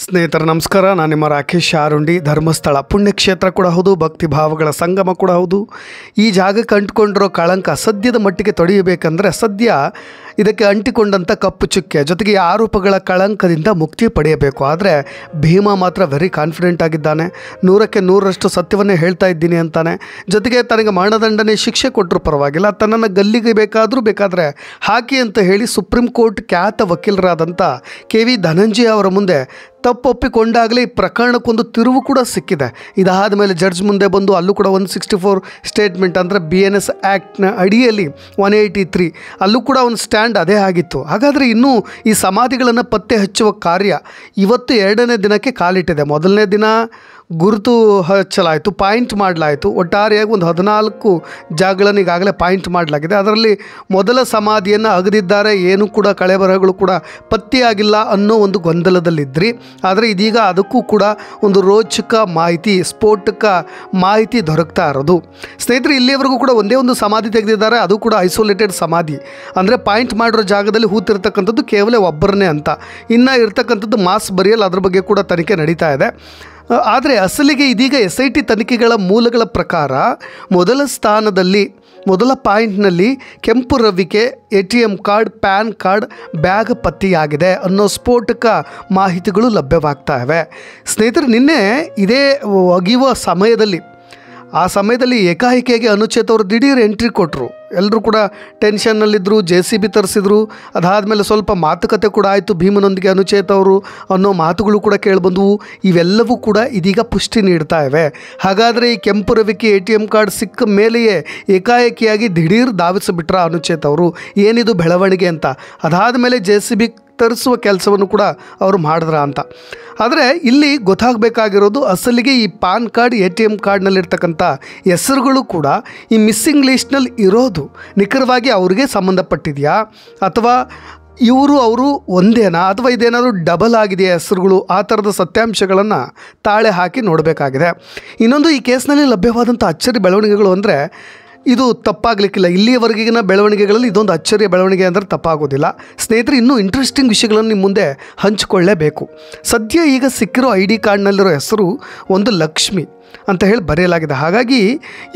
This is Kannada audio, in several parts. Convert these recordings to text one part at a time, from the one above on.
ಸ್ನೇಹಿತರೆ ನಮಸ್ಕಾರ. ನಾನು ನಿಮ್ಮ ರಾಕೇಶ್ ಆರುಂಡಿ. ಧರ್ಮಸ್ಥಳ ಪುಣ್ಯಕ್ಷೇತ್ರ ಕೂಡ ಹೌದು, ಭಕ್ತಿ ಭಾವಗಳ ಸಂಗಮ ಕೂಡ ಹೌದು. ಈ ಜಾಗಕ್ಕೆ ಅಂಟಿಕೊಂಡಿರೋ ಕಳಂಕ ಸದ್ಯದ ಮಟ್ಟಿಗೆ ತೊಡೆಯಬೇಕಂದ್ರೆ ಸದ್ಯ ಇದಕ್ಕೆ ಅಂಟಿಕೊಂಡಂಥ ಕಪ್ಪು ಚುಕ್ಕೆ ಜೊತೆಗೆ ಈ ಆರೋಪಗಳ ಕಳಂಕದಿಂದ ಮುಕ್ತಿ ಪಡೆಯಬೇಕು. ಆದರೆ ಭೀಮ ಮಾತ್ರ ವೆರಿ ಕಾನ್ಫಿಡೆಂಟ್ ಆಗಿದ್ದಾನೆ. 100ಕ್ಕೆ 100ರಷ್ಟು ಸತ್ಯವನ್ನೇ ಹೇಳ್ತಾ ಇದ್ದೀನಿ ಅಂತಾನೆ. ಜೊತೆಗೆ ತನಗೆ ಮರಣದಂಡನೆ ಶಿಕ್ಷೆ ಕೊಟ್ಟರು ಪರವಾಗಿಲ್ಲ, ತನ್ನನ್ನು ಗಲ್ಲಿಗೆ ಬೇಕಾದರೆ ಹಾಕಿ ಅಂತ ಹೇಳಿ ಸುಪ್ರೀಂ ಕೋರ್ಟ್ ಖ್ಯಾತ ವಕೀಲರಾದಂಥ KV ಧನಂಜಯ ಅವರ ಮುಂದೆ ತಪ್ಪೊಪ್ಪಿಕೊಂಡಾಗಲೇ ಈ ಪ್ರಕರಣಕ್ಕೊಂದು ತಿರುವು ಕೂಡ ಸಿಕ್ಕಿದೆ. ಇದಾದ ಮೇಲೆ ಜಡ್ಜ್ ಮುಂದೆ ಬಂದು ಅಲ್ಲೂ ಕೂಡ 164 ಸ್ಟೇಟ್ಮೆಂಟ್ ಅಂದರೆ BNS ಆ್ಯಕ್ಟ್ನ ಅಡಿಯಲ್ಲಿ 183 ಅಲ್ಲೂ ಕೂಡ ಒಂದು ಸ್ಟ್ಯಾಂಡ್ ಅದೇ ಆಗಿತ್ತು. ಹಾಗಾದರೆ ಇನ್ನೂ ಈ ಸಮಾಧಿಗಳನ್ನು ಪತ್ತೆ ಹಚ್ಚುವ ಕಾರ್ಯ ಇವತ್ತು 2ನೇ ದಿನಕ್ಕೆ ಕಾಲಿಟ್ಟಿದೆ. ಮೊದಲನೇ ದಿನ ಗುರುತು ಹಚ್ಚಲಾಯಿತು, ಪಾಯಿಂಟ್ ಮಾಡಲಾಯಿತು. ಒಟ್ಟಾರೆಯಾಗಿ ಒಂದು 14 ಜಾಗಗಳನ್ನು ಈಗಾಗಲೇ ಪಾಯಿಂಟ್ ಮಾಡಲಾಗಿದೆ. ಅದರಲ್ಲಿ ಮೊದಲ ಸಮಾಧಿಯನ್ನು ಅಗದಿದ್ದಾರೆ, ಏನೂ ಕೂಡ ಕಳೆಬರಹಗಳು ಕೂಡ ಪತ್ತೆಯಾಗಿಲ್ಲ ಅನ್ನೋ ಒಂದು ಗೊಂದಲದಲ್ಲಿದ್ರಿ. ಆದರೆ ಇದೀಗ ಅದಕ್ಕೂ ಕೂಡ ಒಂದು ರೋಚಕ ಮಾಹಿತಿ, ಸ್ಫೋಟಕ ಮಾಹಿತಿ ದೊರಕ್ತಾ ಇರೋದು. ಸ್ನೇಹಿತರೆ, ಇಲ್ಲಿಯವರೆಗೂ ಕೂಡ ಒಂದೇ ಒಂದು ಸಮಾಧಿ ತೆಗೆದಿದ್ದಾರೆ, ಅದು ಕೂಡ ಐಸೋಲೇಟೆಡ್ ಸಮಾಧಿ. ಅಂದರೆ ಪಾಯಿಂಟ್ ಮಾಡಿರೋ ಜಾಗದಲ್ಲಿ ಹೂತಿರ್ತಕ್ಕಂಥದ್ದು ಕೇವಲ ಒಬ್ಬರನ್ನೇ ಅಂತ. ಇನ್ನು ಇರ್ತಕ್ಕಂಥದ್ದು ಮಾಸ್ ಬರಿಯಲ್, ಅದ್ರ ಬಗ್ಗೆ ಕೂಡ ತನಿಖೆ ನಡೀತಾ ಇದೆ. ಆದರೆ ಅಸಲಿಗೆ ಇದೀಗ SIT ತನಿಖೆಗಳ ಮೂಲಗಳ ಪ್ರಕಾರ ಮೊದಲ ಸ್ಥಾನದಲ್ಲಿ ಮೊದಲ ಪಾಯಿಂಟ್ನಲ್ಲಿ ಕೆಂಪು ರವಿಕೆ ATM card, PAN card, bag ಪತ್ತೆಯಾಗಿದೆ ಅನ್ನೋ ಸ್ಫೋಟಕ ಮಾಹಿತಿಗಳು ಲಭ್ಯವಾಗ್ತಾ ಇವೆ. ಸ್ನೇಹಿತರೆ, ನಿನ್ನೆ ಇದೇ ಒಗೆಯುವ ಸಮಯದಲ್ಲಿ ಏಕಾಏಕಿಯಾಗಿ ಅನುಚೇತ್ ಅವರು ದಿಢೀರ್ ಎಂಟ್ರಿ ಕೊಟ್ಟರು. ಎಲ್ಲರೂ ಕೂಡ ಟೆನ್ಷನ್ನಲ್ಲಿದ್ದರು, JCB ತರಿಸಿದ್ರು. ಅದಾದಮೇಲೆ ಸ್ವಲ್ಪ ಮಾತುಕತೆ ಕೂಡ ಆಯಿತು ಭೀಮನೊಂದಿಗೆ ಅನುಚೇತ್ ಅವರು ಅನ್ನೋ ಮಾತುಗಳು ಕೂಡ ಕೇಳಿಬಂದವು. ಇವೆಲ್ಲವೂ ಕೂಡ ಇದೀಗ ಪುಷ್ಟಿ ನೀಡ್ತಾ ಇವೆ. ಹಾಗಾದರೆ ಈ ಕೆಂಪು ರವಿಕೆ ATM ಕಾರ್ಡ್ ಸಿಕ್ಕ ಮೇಲೆಯೇ ಏಕಾಏಕಿಯಾಗಿ ದಿಢೀರ್ ಧಾವಿಸಿಬಿಟ್ರ ಅನುಚೇತ್ ಅವರು, ಏನಿದು ಬೆಳವಣಿಗೆ ಅಂತ. ಅದಾದಮೇಲೆ JCB ತರಿಸುವ ಕೆಲಸವನ್ನು ಕೂಡ ಅವರು ಮಾಡಿದ್ರ ಅಂತ. ಆದರೆ ಇಲ್ಲಿ ಗೊತ್ತಾಗಬೇಕಾಗಿರೋದು ಅಸಲಿಗೆ ಈ ಪಾನ್ ಕಾರ್ಡ್, ATM ಕಾರ್ಡ್ನಲ್ಲಿರ್ತಕ್ಕಂಥ ಹೆಸರುಗಳು ಕೂಡ ಈ ಮಿಸ್ಸಿಂಗ್ ಲಿಸ್ಟ್ನಲ್ಲಿ ಇರೋದು ನಿಖರವಾಗಿ ಅವ್ರಿಗೆ ಸಂಬಂಧಪಟ್ಟಿದೆಯಾ, ಅಥವಾ ಅವರು ಒಂದೇನಾ, ಅಥವಾ ಇದೇನಾದರೂ ಡಬಲ್ ಆಗಿದೆಯಾ ಹೆಸರುಗಳು, ಆ ಥರದ ಸತ್ಯಾಂಶಗಳನ್ನು ತಾಳೆ ಹಾಕಿ ನೋಡಬೇಕಾಗಿದೆ. ಇನ್ನೊಂದು, ಈ ಕೇಸ್ನಲ್ಲಿ ಲಭ್ಯವಾದಂಥ ಅಚ್ಚರಿ ಬೆಳವಣಿಗೆಗಳು ಅಂದರೆ ಇದು ತಪ್ಪಾಗಲಿಕ್ಕಿಲ್ಲ. ಇಲ್ಲಿಯವರೆಗಿನ ಬೆಳವಣಿಗೆಗಳಲ್ಲಿ ಇದೊಂದು ಅಚ್ಚರಿಯ ಬೆಳವಣಿಗೆ ಅಂದರೆ ತಪ್ಪಾಗೋದಿಲ್ಲ. ಸ್ನೇಹಿತರೆ, ಇನ್ನೂ ಇಂಟ್ರೆಸ್ಟಿಂಗ್ ವಿಷಯಗಳನ್ನು ನಿಮ್ಮ ಮುಂದೆ ಹಂಚಿಕೊಳ್ಳಲೇಬೇಕು. ಸದ್ಯ ಈಗ ಸಿಕ್ಕಿರೋ ID ಕಾರ್ಡ್ನಲ್ಲಿರೋ ಹೆಸರು ಒಂದು ಲಕ್ಷ್ಮಿ ಅಂತ ಹೇಳಿ ಬರೆಯಲಾಗಿದೆ. ಹಾಗಾಗಿ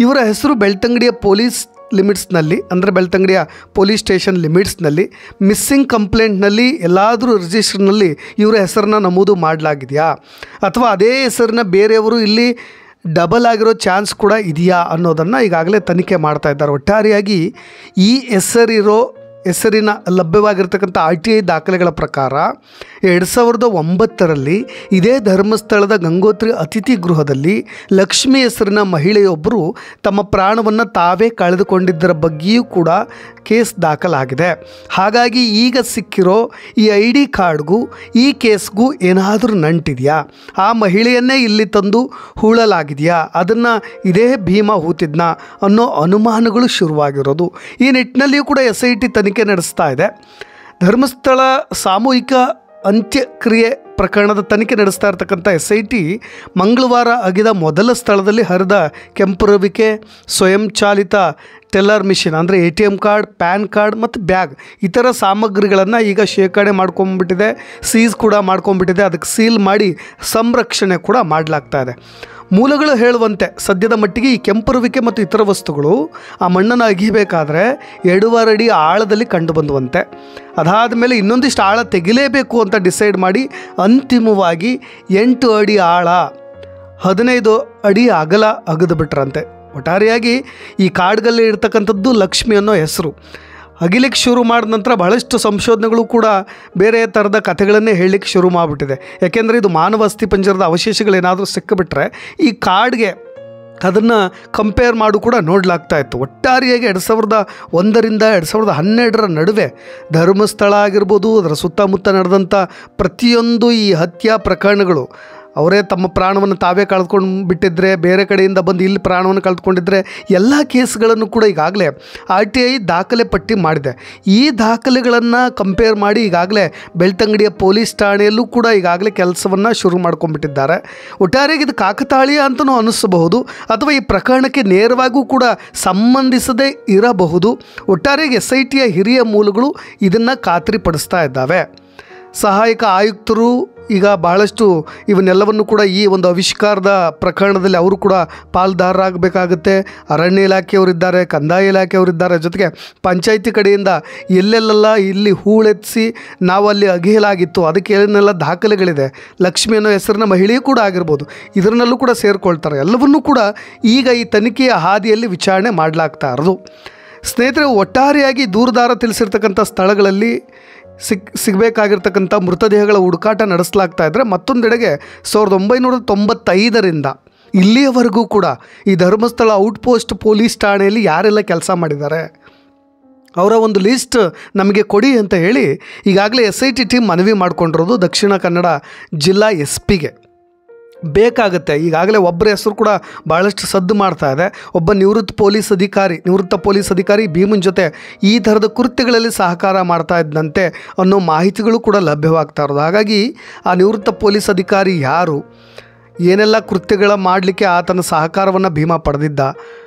ಇವರ ಹೆಸರು ಬೆಳ್ತಂಗಡಿಯ ಪೊಲೀಸ್ ಲಿಮಿಟ್ಸ್ನಲ್ಲಿ, ಅಂದರೆ ಬೆಳ್ತಂಗಡಿಯ ಪೊಲೀಸ್ ಸ್ಟೇಷನ್ ಲಿಮಿಟ್ಸ್ನಲ್ಲಿ ಮಿಸ್ಸಿಂಗ್ ಕಂಪ್ಲೇಂಟ್ನಲ್ಲಿ ಎಲ್ಲಾದರೂ ರಿಜಿಸ್ಟರ್ನಲ್ಲಿ ಇವರ ಹೆಸರನ್ನ ನಮೂದು ಮಾಡಲಾಗಿದೆಯಾ, ಅಥವಾ ಅದೇ ಹೆಸರನ್ನ ಬೇರೆಯವರು ಇಲ್ಲಿ ಡಬಲ್ ಆಗಿರೋ ಚಾನ್ಸ್ ಕೂಡ ಇದೆಯಾ ಅನ್ನೋದನ್ನು ಈಗಾಗಲೇ ತನಿಖೆ ಮಾಡ್ತಾ ಇದ್ದಾರೆ. ಒಟ್ಟಾರೆಯಾಗಿ ಈ ಹೆಸರಿನ ಲಭ್ಯವಾಗಿರ್ತಕ್ಕಂಥ RTI ದಾಖಲೆಗಳ ಪ್ರಕಾರ 2009ರಲ್ಲಿ ಇದೇ ಧರ್ಮಸ್ಥಳದ ಗಂಗೋತ್ರಿ ಅತಿಥಿ ಗೃಹದಲ್ಲಿ ಲಕ್ಷ್ಮಿ ಹೆಸರಿನ ಮಹಿಳೆಯೊಬ್ಬರು ತಮ್ಮ ಪ್ರಾಣವನ್ನು ತಾವೇ ಕಳೆದುಕೊಂಡಿದ್ದರ ಬಗ್ಗೆಯೂ ಕೂಡ ಕೇಸ್ ದಾಖಲಾಗಿದೆ. ಹಾಗಾಗಿ ಈಗ ಸಿಕ್ಕಿರೋ ಈ ID ಕಾರ್ಡ್ಗೂ ಈ ಕೇಸ್ಗೂ ಏನಾದರೂ ನಂಟಿದೆಯಾ, ಆ ಮಹಿಳೆಯನ್ನೇ ಇಲ್ಲಿ ತಂದು ಹೂಳಲಾಗಿದೆಯಾ, ಅದನ್ನು ಇದೇ ಭೀಮ ಹೂತಿದ್ನಾ ಅನ್ನೋ ಅನುಮಾನಗಳು ಶುರುವಾಗಿರೋದು. ಈ ನಿಟ್ಟಿನಲ್ಲಿಯೂ ಕೂಡ SIT ತನಿಖೆ ನಡೆಸ್ತಾ ಇದೆ. ಧರ್ಮಸ್ಥಳ ಸಾಮೂಹಿಕ ಅಂತ್ಯಕ್ರಿಯೆ ಪ್ರಕರಣದ ತನಿಖೆ ನಡೆಸ್ತಾ ಇರ್ತಕ್ಕಂಥ SIT ಮಂಗಳವಾರ ಅಗಿದ ಮೊದಲ ಸ್ಥಳದಲ್ಲಿ ಹರಿದ ಕೆಂಪು ರವಿಕೆ, ಸ್ವಯಂ ಚಾಲಿತ ಟೆಲ್ಲರ್ ಮಿಷಿನ್ ಅಂದರೆ ATM ಕಾರ್ಡ್, ಪ್ಯಾನ್ ಕಾರ್ಡ್ ಮತ್ತು ಬ್ಯಾಗ್ ಇತರ ಸಾಮಗ್ರಿಗಳನ್ನು ಈಗ ಶೇಖರಣೆ ಮಾಡ್ಕೊಂಬಿಟ್ಟಿದೆ, ಸೀಸ್ ಕೂಡ ಮಾಡ್ಕೊಂಬಿಟ್ಟಿದೆ. ಅದಕ್ಕೆ ಸೀಲ್ ಮಾಡಿ ಸಂರಕ್ಷಣೆ ಕೂಡ ಮಾಡಲಾಗ್ತಾ ಇದೆ. ಮೂಲಗಳು ಹೇಳುವಂತೆ ಸದ್ಯದ ಮಟ್ಟಿಗೆ ಈ ಕೆಂಪು ರವಿಕೆ ಮತ್ತು ಇತರ ವಸ್ತುಗಳು ಆ ಮಣ್ಣನ್ನು ಅಗಿಬೇಕಾದ್ರೆ 2.5 ಅಡಿ ಆಳದಲ್ಲಿ ಕಂಡು ಬಂದುವಂತೆ. ಅದಾದ ಮೇಲೆ ಇನ್ನೊಂದಿಷ್ಟು ಆಳ ತೆಗಿಲೇಬೇಕು ಅಂತ ಡಿಸೈಡ್ ಮಾಡಿ ಅಂತಿಮವಾಗಿ 8 ಅಡಿ ಆಳ 15 ಅಡಿ ಅಗಲ ಅಗದು ಬಿಟ್ರಂತೆ. ಒಟ್ಟಾರೆಯಾಗಿ ಈ ಕಾರ್ಡ್ಗಲ್ಲಿ ಇರ್ತಕ್ಕಂಥದ್ದು ಲಕ್ಷ್ಮಿ ಅನ್ನೋ ಹೆಸರು. ಅಗಿಲಿಕ್ಕೆ ಶುರು ಮಾಡಿದ ನಂತರ ಬಹಳಷ್ಟು ಸಂಶೋಧನೆಗಳು ಕೂಡ ಬೇರೆ ಥರದ ಕಥೆಗಳನ್ನೇ ಹೇಳಲಿಕ್ಕೆ ಶುರು ಮಾಡಿಬಿಟ್ಟಿದೆ. ಯಾಕೆಂದರೆ ಇದು ಮಾನವ ಅಸ್ಥಿಪಂಜರದ ಅವಶೇಷಗಳೇನಾದರೂ ಸಿಕ್ಕಿಬಿಟ್ರೆ ಈ ಕಾರ್ಡ್ಗೆ ಅದನ್ನು ಕಂಪೇರ್ ಮಾಡು ಕೂಡ ನೋಡಲಾಗ್ತಾ ಇತ್ತು. ಒಟ್ಟಾರೆಯಾಗಿ 2001ರಿಂದ 2012ರ ನಡುವೆ ಧರ್ಮಸ್ಥಳ ಆಗಿರ್ಬೋದು, ಅದರ ಸುತ್ತಮುತ್ತ ನಡೆದಂಥ ಪ್ರತಿಯೊಂದು ಈ ಹತ್ಯಾ ಪ್ರಕರಣಗಳು, ಅವರೇ ತಮ್ಮ ಪ್ರಾಣವನ್ನು ತಾವೇ ಕಳೆದುಕೊಂಡು ಬಿಟ್ಟಿದ್ರೆ, ಬೇರೆ ಕಡೆಯಿಂದ ಬಂದು ಇಲ್ಲಿ ಪ್ರಾಣವನ್ನು ಕಳೆದುಕೊಂಡಿದ್ರೆ, ಎಲ್ಲ ಕೇಸ್ಗಳನ್ನು ಕೂಡ ಈಗಾಗಲೇ RTI ದಾಖಲೆ ಪಟ್ಟಿ ಮಾಡಿದೆ. ಈ ದಾಖಲೆಗಳನ್ನು ಕಂಪೇರ್ ಮಾಡಿ ಈಗಾಗಲೇ ಬೆಳ್ತಂಗಡಿಯ ಪೊಲೀಸ್ ಠಾಣೆಯಲ್ಲೂ ಕೂಡ ಈಗಾಗಲೇ ಕೆಲಸವನ್ನು ಶುರು ಮಾಡ್ಕೊಂಡ್ಬಿಟ್ಟಿದ್ದಾರೆ. ಒಟ್ಟಾರೆಯಾಗಿ ಇದು ಕಾಕತಾಳೀಯ ಅಂತಲೂ ಅನ್ನಿಸಬಹುದು, ಅಥವಾ ಈ ಪ್ರಕರಣಕ್ಕೆ ನೇರವಾಗೂ ಕೂಡ ಸಂಬಂಧಿಸದೇ ಇರಬಹುದು. ಒಟ್ಟಾರೆಯಾಗಿ SITಯ ಹಿರಿಯ ಮೂಲಗಳು ಇದನ್ನು ಖಾತ್ರಿಪಡಿಸ್ತಾ ಇದ್ದಾವೆ. ಸಹಾಯಕ ಆಯುಕ್ತರು ಈಗ ಬಹಳಷ್ಟು ಇವನ್ನೆಲ್ಲವನ್ನು ಕೂಡ ಈ ಒಂದು ಆವಿಷ್ಕಾರದ ಪ್ರಕರಣದಲ್ಲಿ ಅವರು ಕೂಡ ಪಾಲ್ದಾರರಾಗಬೇಕಾಗುತ್ತೆ. ಅರಣ್ಯ ಇಲಾಖೆಯವರಿದ್ದಾರೆ, ಕಂದಾಯ ಇಲಾಖೆಯವರಿದ್ದಾರೆ, ಜೊತೆಗೆ ಪಂಚಾಯಿತಿ ಕಡೆಯಿಂದ ಎಲ್ಲೆಲ್ಲೆಲ್ಲ ಇಲ್ಲಿ ಹೂಳೆತ್ತಿಸಿ ನಾವು ಅಲ್ಲಿ ಅಗಿಯಲಾಗಿತ್ತು ಅದಕ್ಕೆ ಏನೆಲ್ಲ ದಾಖಲೆಗಳಿದೆ, ಲಕ್ಷ್ಮಿ ಅನ್ನೋ ಹೆಸರಿನ ಮಹಿಳೆಯೂ ಕೂಡ ಆಗಿರ್ಬೋದು, ಇದರಲ್ಲೂ ಕೂಡ ಸೇರಿಕೊಳ್ತಾರೆ. ಎಲ್ಲವನ್ನೂ ಕೂಡ ಈಗ ಈ ತನಿಖೆಯ ಹಾದಿಯಲ್ಲಿ ವಿಚಾರಣೆ ಮಾಡಲಾಗ್ತಾ ಇರೋದು. ಸ್ನೇಹಿತರೆ, ಒಟ್ಟಾರೆಯಾಗಿ ದೂರುದಾರ ತಿಳಿಸಿರ್ತಕ್ಕಂಥ ಸ್ಥಳಗಳಲ್ಲಿ ಸಿಗಬೇಕಾಗಿರ್ತಕ್ಕಂಥ ಮೃತದೇಹಗಳ ಹುಡುಕಾಟ ನಡೆಸಲಾಗ್ತಾ ಇದ್ದರೆ, ಮತ್ತೊಂದೆಡೆಗೆ 1995ರಿಂದ ಇಲ್ಲಿಯವರೆಗೂ ಕೂಡ ಈ ಧರ್ಮಸ್ಥಳ ಔಟ್ಪೋಸ್ಟ್ ಪೊಲೀಸ್ ಠಾಣೆಯಲ್ಲಿ ಯಾರೆಲ್ಲ ಕೆಲಸ ಮಾಡಿದ್ದಾರೆ ಅವರ ಒಂದು ಲಿಸ್ಟ್ ನಮಗೆ ಕೊಡಿ ಅಂತ ಹೇಳಿ ಈಗಾಗಲೇ SIT ಟೀಮ್ ಮನವಿ ಮಾಡಿಕೊಂಡಿರೋದು ದಕ್ಷಿಣ ಕನ್ನಡ ಜಿಲ್ಲಾ SP ಗೆ ಬೇಕಾಗುತ್ತೆ. ಈಗಾಗಲೇ ಒಬ್ಬರ ಹೆಸರು ಕೂಡ ಭಾಳಷ್ಟು ಸದ್ದು ಮಾಡ್ತಾ ಇದೆ. ಒಬ್ಬ ನಿವೃತ್ತ ಪೊಲೀಸ್ ಅಧಿಕಾರಿ ಭೀಮನ್ ಜೊತೆ ಈ ಥರದ ಕೃತ್ಯಗಳಲ್ಲಿ ಸಹಕಾರ ಮಾಡ್ತಾ ಇದ್ದಂತೆ ಅನ್ನೋ ಮಾಹಿತಿಗಳು ಕೂಡ ಲಭ್ಯವಾಗ್ತಾ ಇರೋದು. ಹಾಗಾಗಿ ಆ ನಿವೃತ್ತ ಪೊಲೀಸ್ ಅಧಿಕಾರಿ ಯಾರು, ಏನೆಲ್ಲ ಕೃತ್ಯಗಳ ಮಾಡಲಿಕ್ಕೆ ಆತನ ಸಹಕಾರವನ್ನು ಭೀಮ ಪಡೆದಿದ್ದ,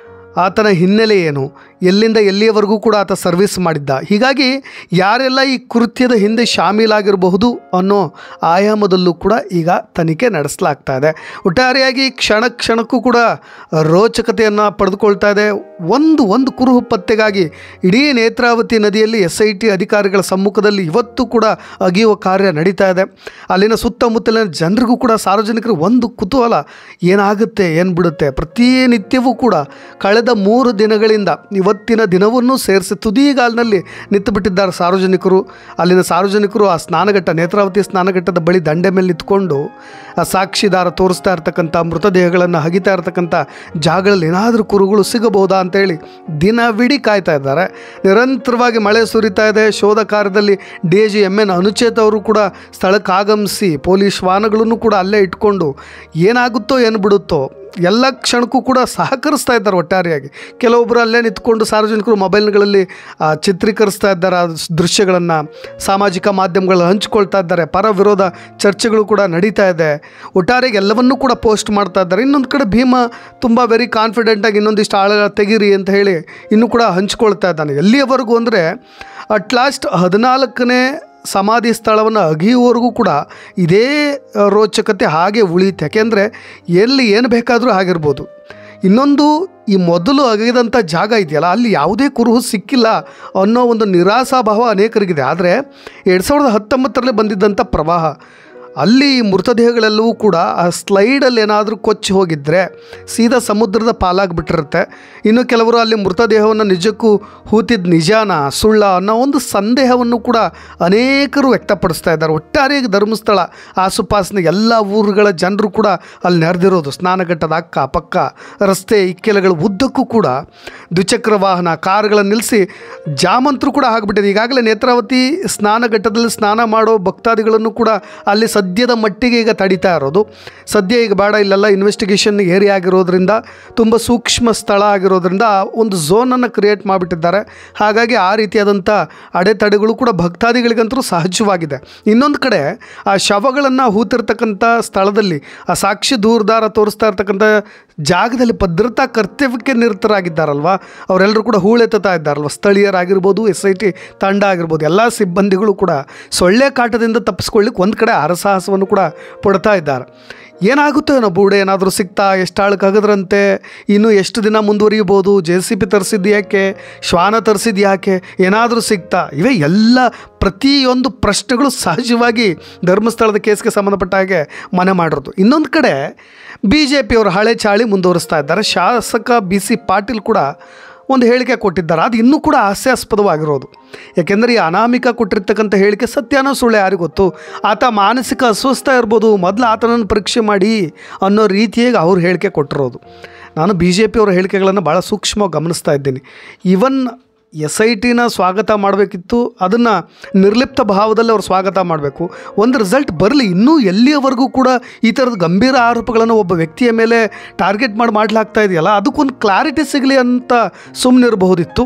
ಆತನ ಹಿನ್ನೆಲೆ ಏನು, ಎಲ್ಲಿಂದ ಎಲ್ಲಿಯವರೆಗೂ ಕೂಡ ಆತ ಸರ್ವಿಸ್ ಮಾಡಿದ್ದ, ಹೀಗಾಗಿ ಯಾರೆಲ್ಲ ಈ ಕೃತ್ಯದ ಹಿಂದೆ ಶಾಮೀಲಾಗಿರಬಹುದು ಅನ್ನೋ ಆಯಾಮದಲ್ಲೂ ಕೂಡ ಈಗ ತನಿಖೆ ನಡೆಸಲಾಗ್ತಾ ಇದೆ. ಒಟ್ಟಾರೆಯಾಗಿ ಕ್ಷಣಕ್ಕೂ ಕೂಡ ರೋಚಕತೆಯನ್ನು ಪಡೆದುಕೊಳ್ತಾ ಇದೆ. ಒಂದು ಕುರುಹು ಪತ್ತೆಗಾಗಿ ಇಡೀ ನೇತ್ರಾವತಿ ನದಿಯಲ್ಲಿ SIT ಅಧಿಕಾರಿಗಳ ಸಮ್ಮುಖದಲ್ಲಿ ಇವತ್ತು ಕೂಡ ಅಗಿಯುವ ಕಾರ್ಯ ನಡೀತಾ ಇದೆ. ಅಲ್ಲಿನ ಸುತ್ತಮುತ್ತಲಿನ ಜನರಿಗೂ ಕೂಡ ಸಾರ್ವಜನಿಕರು ಒಂದು ಕುತೂಹಲ, ಏನಾಗುತ್ತೆ ಏನು ಬಿಡುತ್ತೆ. ಪ್ರತಿನಿತ್ಯವೂ ಕೂಡ ಕಳೆದ 3 ದಿನಗಳಿಂದ ಇವತ್ತಿನ ದಿನವನ್ನು ಸೇರಿಸಿ ತುದಿಗಾಲಿನಲ್ಲಿ ನಿಂತುಬಿಟ್ಟಿದ್ದಾರೆ ಸಾರ್ವಜನಿಕರು. ಅಲ್ಲಿನ ಸಾರ್ವಜನಿಕರು ಆ ಸ್ನಾನಘಟ್ಟ, ನೇತ್ರಾವತಿ ಸ್ನಾನಘಟ್ಟದ ಬಳಿ ದಂಡೆ ಮೇಲೆ ನಿಂತ್ಕೊಂಡು ಆ ಸಾಕ್ಷಿದಾರ ತೋರಿಸ್ತಾ ಇರ್ತಕ್ಕಂಥ ಮೃತದೇಹಗಳನ್ನು ಹಗಿತಾ ಇರ್ತಕ್ಕಂಥ ಜಾಗಗಳಲ್ಲಿ ಏನಾದರೂ ಕುರುಗಳು ಸಿಗಬಹುದಾ ಅಂತೇಳಿ ದಿನವಿಡೀ ಕಾಯ್ತಾ ಇದ್ದಾರೆ. ನಿರಂತರವಾಗಿ ಮಳೆ ಸುರಿತಾ ಇದೆ. ಶೋಧ ಕಾರ್ಯದಲ್ಲಿ DIG MN ಅನುಚೇತ್ ಅವರು ಕೂಡ ಸ್ಥಳಕ್ಕೆ ಆಗಮಿಸಿ ಪೊಲೀಸ್ ವಾಹನಗಳನ್ನು ಕೂಡ ಅಲ್ಲೇ ಇಟ್ಕೊಂಡು ಏನಾಗುತ್ತೋ ಏನು ಬಿಡುತ್ತೋ ಎಲ್ಲ ಕ್ಷಣಕ್ಕೂ ಕೂಡ ಸಹಕರಿಸ್ತಾ ಇದ್ದಾರೆ. ಒಟ್ಟಾರೆಯಾಗಿ ಕೆಲವೊಬ್ಬರು ಅಲ್ಲೇ ನಿಂತ್ಕೊಂಡು ಸಾರ್ವಜನಿಕರು ಮೊಬೈಲ್ಗಳಲ್ಲಿ ಚಿತ್ರೀಕರಿಸ್ತಾ ಇದ್ದಾರೆ, ಆ ದೃಶ್ಯಗಳನ್ನು ಸಾಮಾಜಿಕ ಮಾಧ್ಯಮಗಳಲ್ಲಿ ಹಂಚ್ಕೊಳ್ತಾ ಇದ್ದಾರೆ. ಪರ ವಿರೋಧ ಚರ್ಚೆಗಳು ಕೂಡ ನಡೀತಾ ಇದೆ. ಒಟ್ಟಾರೆಯಾಗಿ ಎಲ್ಲವನ್ನೂ ಕೂಡ ಪೋಸ್ಟ್ ಮಾಡ್ತಾ ಇದ್ದಾರೆ. ಇನ್ನೊಂದು ಕಡೆ ಭೀಮ ತುಂಬ ವೆರಿ ಕಾನ್ಫಿಡೆಂಟಾಗಿ ಇನ್ನೊಂದಿಷ್ಟು ಆಳ ತೆಗೀರಿ ಅಂತ ಹೇಳಿ ಇನ್ನೂ ಕೂಡ ಹಂಚ್ಕೊಳ್ತಾ ಇದ್ದಾನೆ. ಎಲ್ಲಿಯವರೆಗೂ ಅಂದರೆ ಅಟ್ಲಾಸ್ಟ್ 14ನೇ ಸಮಾಧಿ ಸ್ಥಳವನ್ನು ಅಗಿಯುವವರೆಗೂ ಕೂಡ ಇದೇ ರೋಚಕತೆ ಹಾಗೆ ಉಳಿಯುತ್ತೆ. ಯಾಕೆಂದರೆ ಎಲ್ಲಿ ಏನು ಬೇಕಾದರೂ ಆಗಿರ್ಬೋದು. ಇನ್ನೊಂದು, ಈ ಮೊದಲು ಅಗೆದಂಥ ಜಾಗ ಇದೆಯಲ್ಲ, ಅಲ್ಲಿ ಯಾವುದೇ ಕುರುಹು ಸಿಕ್ಕಿಲ್ಲ ಅನ್ನೋ ಒಂದು ನಿರಾಶಾಭಾವ ಅನೇಕರಿಗಿದೆ. ಆದರೆ 2019ರಲ್ಲಿ ಬಂದಿದ್ದಂಥ ಪ್ರವಾಹ, ಅಲ್ಲಿ ಮೃತದೇಹಗಳೆಲ್ಲವೂ ಕೂಡ ಆ ಸ್ಲೈಡಲ್ಲಿ ಏನಾದರೂ ಕೊಚ್ಚಿ ಹೋಗಿದ್ದರೆ ಸೀದಾ ಸಮುದ್ರದ ಪಾಲಾಗಿಬಿಟ್ಟಿರುತ್ತೆ. ಇನ್ನು ಕೆಲವರು ಅಲ್ಲಿ ಮೃತದೇಹವನ್ನು ನಿಜಕ್ಕೂ ಹೂತಿದ್ದು ನಿಜಾನ ಸುಳ್ಳ ಅನ್ನೋ ಒಂದು ಸಂದೇಹವನ್ನು ಕೂಡ ಅನೇಕರು ವ್ಯಕ್ತಪಡಿಸ್ತಾ ಇದ್ದಾರೆ. ಒಟ್ಟಾರೆಯಾಗಿ ಧರ್ಮಸ್ಥಳ ಆಸುಪಾಸಿನ ಎಲ್ಲ ಊರುಗಳ ಜನರು ಕೂಡ ಅಲ್ಲಿ ನೆರೆದಿರೋದು. ಸ್ನಾನಘಟ್ಟದ ಅಕ್ಕಪಕ್ಕ ರಸ್ತೆ ಇಕ್ಕೆಲೆಗಳ ಉದ್ದಕ್ಕೂ ಕೂಡ ದ್ವಿಚಕ್ರ ವಾಹನ, ಕಾರುಗಳನ್ನು ನಿಲ್ಲಿಸಿ ಜಾಮಂತರು ಕೂಡ ಆಗಿಬಿಟ್ಟಿದೆ. ಈಗಾಗಲೇ ನೇತ್ರಾವತಿ ಸ್ನಾನಘಟ್ಟದಲ್ಲಿ ಸ್ನಾನ ಮಾಡೋ ಭಕ್ತಾದಿಗಳನ್ನು ಕೂಡ ಅಲ್ಲಿ ಸದ್ಯದ ಮಟ್ಟಿಗೆ ಈಗ ತಡೀತಾ ಇರೋದು. ಸದ್ಯ ಈಗ ಬೇಡ, ಇಲ್ಲೆಲ್ಲ ಇನ್ವೆಸ್ಟಿಗೇಷನ್ ಏರಿಯಾ ಆಗಿರೋದ್ರಿಂದ, ತುಂಬ ಸೂಕ್ಷ್ಮ ಸ್ಥಳ ಆಗಿರೋದ್ರಿಂದ ಒಂದು ಝೋನನ್ನು ಕ್ರಿಯೇಟ್ ಮಾಡಿಬಿಟ್ಟಿದ್ದಾರೆ. ಹಾಗಾಗಿ ಆ ರೀತಿಯಾದಂಥ ಅಡೆತಡೆಗಳು ಕೂಡ ಭಕ್ತಾದಿಗಳಿಗಂತೂ ಸಹಜವಾಗಿದೆ. ಇನ್ನೊಂದು ಕಡೆ ಆ ಶವಗಳನ್ನು ಹೂತಿರ್ತಕ್ಕಂಥ ಸ್ಥಳದಲ್ಲಿ, ಆ ಸಾಕ್ಷಿ ದೂರದಾರ ತೋರಿಸ್ತಾ ಇರ್ತಕ್ಕಂಥ ಜಾಗದಲ್ಲಿ ಭದ್ರತಾ ಕರ್ತವ್ಯಕ್ಕೆ ನಿರತರಾಗಿದ್ದಾರಲ್ವ, ಅವರೆಲ್ಲರೂ ಕೂಡ ಹೂಳೆತ್ತಾ ಇದ್ದಾರಲ್ವ, ಸ್ಥಳೀಯರಾಗಿರ್ಬೋದು, SIT ತಂಡ ಆಗಿರ್ಬೋದು, ಎಲ್ಲ ಸಿಬ್ಬಂದಿಗಳು ಕೂಡ ಸೊಳ್ಳೆ ಕಾಟದಿಂದ ತಪ್ಪಿಸ್ಕೊಳ್ಳಿಕ್ಕೆ ಒಂದು ಕಡೆ ಹರಸಾಹಸವನ್ನು ಕೂಡ ಪಡ್ತಾ ಇದ್ದಾರೆ. ಏನಾಗುತ್ತೋ ಏನೋ, ಬೂಡೆ ಏನಾದರೂ ಸಿಗ್ತಾ, ಎಷ್ಟು ಆಳಕ್ಕಾಗದ್ರಂತೆ, ಇನ್ನೂ ಎಷ್ಟು ದಿನ ಮುಂದುವರಿಯಬಹುದು, JCB ತರಿಸಿದ್ದು ಯಾಕೆ, ಶ್ವಾನ ತರಿಸಿದ್ದು ಯಾಕೆ, ಏನಾದರೂ ಸಿಗ್ತಾ, ಇವೇ ಎಲ್ಲ ಪ್ರತಿಯೊಂದು ಪ್ರಶ್ನೆಗಳು ಸಹಜವಾಗಿ ಧರ್ಮಸ್ಥಳದ ಕೇಸ್ಗೆ ಸಂಬಂಧಪಟ್ಟ ಹಾಗೆ ಮನೆ ಮಾಡಿರೋದು. ಇನ್ನೊಂದು ಕಡೆ BJP ಅವರು ಹಳೆ ಚಾಳಿ ಮುಂದುವರಿಸ್ತಾ ಇದ್ದಾರೆ. ಶಾಸಕ BC ಪಾಟೀಲ್ ಕೂಡ ಒಂದು ಹೇಳಿಕೆ ಕೊಟ್ಟಿದ್ದಾರೆ. ಅದು ಇನ್ನೂ ಕೂಡ ಹಾಸ್ಯಾಸ್ಪದವಾಗಿರೋದು. ಯಾಕೆಂದರೆ ಈ ಅನಾಮಿಕ ಕೊಟ್ಟಿರ್ತಕ್ಕಂಥ ಹೇಳಿಕೆ ಸತ್ಯನೋ ಸುಳ್ಳು ಯಾರಿಗೂ ಗೊತ್ತು. ಆತ ಮಾನಸಿಕ ಅಸ್ವಸ್ಥ ಇರ್ಬೋದು, ಮೊದಲು ಆತನನ್ನು ಪರೀಕ್ಷೆ ಮಾಡಿ ಅನ್ನೋ ರೀತಿಯಾಗಿ ಅವ್ರು ಹೇಳಿಕೆ ಕೊಟ್ಟಿರೋದು. ನಾನು BJP ಅವರ ಹೇಳಿಕೆಗಳನ್ನು ಭಾಳ ಸೂಕ್ಷ್ಮವಾಗಿ ಗಮನಿಸ್ತಾ ಇದ್ದೀನಿ. ಈವನ್ SITನ ಸ್ವಾಗತ ಮಾಡಬೇಕಿತ್ತು, ಅದನ್ನು ನಿರ್ಲಿಪ್ತ ಭಾವದಲ್ಲಿ ಅವ್ರು ಸ್ವಾಗತ ಮಾಡಬೇಕು. ಒಂದು ರಿಸಲ್ಟ್ ಬರಲಿ. ಇನ್ನೂ ಎಲ್ಲಿಯವರೆಗೂ ಕೂಡ ಈ ಥರದ ಗಂಭೀರ ಆರೋಪಗಳನ್ನು ಒಬ್ಬ ವ್ಯಕ್ತಿಯ ಮೇಲೆ ಟಾರ್ಗೆಟ್ ಮಾಡಲಾಗ್ತಾ ಇದೆಯಲ್ಲ, ಅದಕ್ಕೊಂದು ಕ್ಲಾರಿಟಿ ಸಿಗಲಿ ಅಂತ ಸುಮ್ಮನಿರಬಹುದಿತ್ತು.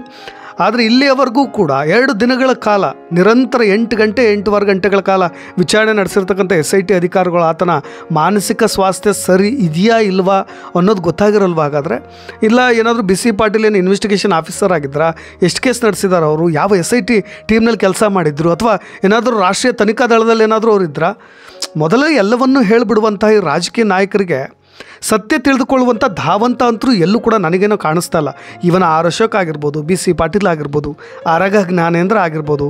ಆದರೆ ಇಲ್ಲಿಯವರೆಗೂ ಕೂಡ 2 ದಿನಗಳ ಕಾಲ ನಿರಂತರ 8 ಗಂಟೆ 8.25 ಗಂಟೆಗಳ ಕಾಲ ವಿಚಾರಣೆ ನಡೆಸಿರ್ತಕ್ಕಂಥ SIT ಅಧಿಕಾರಿಗಳು ಆತನ ಮಾನಸಿಕ ಸ್ವಾಸ್ಥ್ಯ ಸರಿ ಇದೆಯಾ ಇಲ್ವಾ ಅನ್ನೋದು ಗೊತ್ತಾಗಿರಲ್ವ? ಹಾಗಾದರೆ ಇಲ್ಲ ಏನಾದರೂ BC ಪಾಟೀಲ್ ಏನು ಇನ್ವೆಸ್ಟಿಗೇಷನ್ ಆಫೀಸರ್ ಆಗಿದ್ರಾ? ಎಷ್ಟು ಕೇಸ್ ನಡೆಸಿದಾರೆ ಅವರು? ಯಾವ SIT ಟೀಮ್ನಲ್ಲಿ ಕೆಲಸ ಮಾಡಿದ್ರು? ಅಥವಾ ಏನಾದರೂ ರಾಷ್ಟ್ರೀಯ ತನಿಖಾ ದಳದಲ್ಲಿ ಏನಾದರೂ ಅವರು ಇದ್ರಾ? ಮೊದಲೇ ಎಲ್ಲವನ್ನೂ ಹೇಳಿಬಿಡುವಂಥ ಈ ರಾಜಕೀಯ ನಾಯಕರಿಗೆ ಸತ್ಯ ತಿಳಿದುಕೊಳ್ಳುವಂಥ ಧಾವಂತ ಅಂತರೂ ಎಲ್ಲೂ ಕೂಡ ನನಗೇನೋ ಕಾಣಿಸ್ತಾ ಇಲ್ಲ. ಇವನ ಆರ್ ಅಶೋಕ್ ಆಗಿರ್ಬೋದು, BC ಪಾಟೀಲ್ ಆಗಿರ್ಬೋದು, ಆರಗ ಜ್ಞಾನೇಂದ್ರ ಆಗಿರ್ಬೋದು,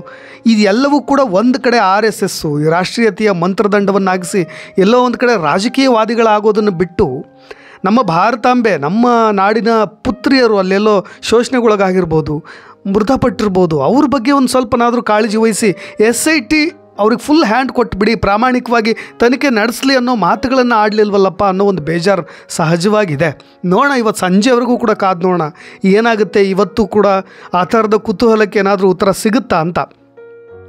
ಇದೆಲ್ಲವೂ ಕೂಡ ಒಂದು ಕಡೆ RSS ಈ ರಾಷ್ಟ್ರೀಯತೆಯ ಮಂತ್ರದಂಡವನ್ನಾಗಿಸಿ ಎಲ್ಲೋ ಒಂದು ಕಡೆ ರಾಜಕೀಯವಾದಿಗಳಾಗೋದನ್ನು ಬಿಟ್ಟು ನಮ್ಮ ಭಾರತಾಂಬೆ, ನಮ್ಮ ನಾಡಿನ ಪುತ್ರಿಯರು ಅಲ್ಲೆಲ್ಲೋ ಶೋಷಣೆಗೊಳಗಾಗಿರ್ಬೋದು, ಮೃತಪಟ್ಟಿರ್ಬೋದು, ಅವ್ರ ಬಗ್ಗೆ ಒಂದು ಸ್ವಲ್ಪನಾದರೂ ಕಾಳಜಿ ವಹಿಸಿ SIT ಅವ್ರಿಗೆ ಫುಲ್ ಹ್ಯಾಂಡ್ ಕೊಟ್ಬಿಡಿ, ಪ್ರಾಮಾಣಿಕವಾಗಿ ತನಿಖೆ ನಡೆಸಲಿ ಅನ್ನೋ ಮಾತುಗಳನ್ನು ಆಡಲಿಲ್ವಲ್ಲಪ್ಪ ಅನ್ನೋ ಒಂದು ಬೇಜಾರು ಸಹಜವಾಗಿದೆ. ನೋಡೋಣ, ಇವತ್ತು ಸಂಜೆವರೆಗೂ ಕೂಡ ಕಾದು ನೋಡೋಣ ಏನಾಗುತ್ತೆ. ಇವತ್ತು ಕೂಡ ಆ ಥರದ ಕುತೂಹಲಕ್ಕೆ ಏನಾದರೂ ಉತ್ತರ ಸಿಗುತ್ತಾ ಅಂತ.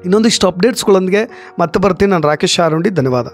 ಇನ್ನೊಂದಿಷ್ಟು ಅಪ್ಡೇಟ್ಸ್ಗಳೊಂದಿಗೆ ಮತ್ತೆ ಬರ್ತೀನಿ. ನಾನು ರಾಕೇಶ್ ಶಾರುಂಡಿ. ಧನ್ಯವಾದ.